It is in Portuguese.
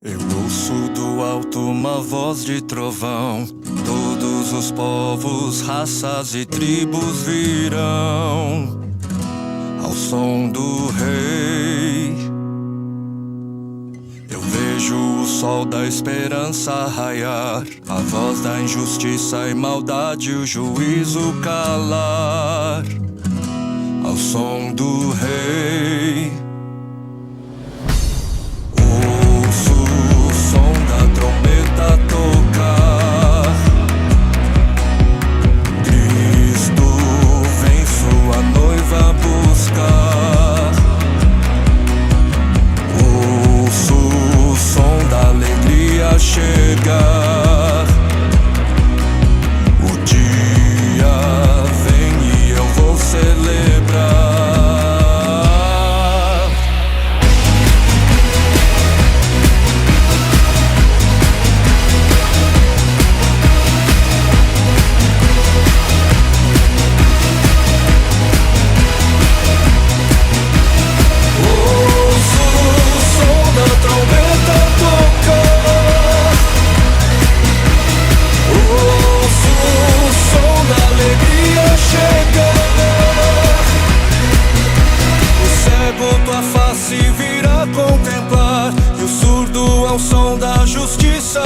Eu ouço do alto uma voz de trovão. Todos os povos, raças e tribos virão ao som do rei. Eu vejo o sol da esperança raiar, a voz da injustiça e maldade, o juízo calar ao som do rei. Tocar, Cristo vem sua noiva buscar. Ouço o som da alegria chegar. O dia vem e eu vou celebrar. Tua face virá contemplar, e o surdo ao som da justiça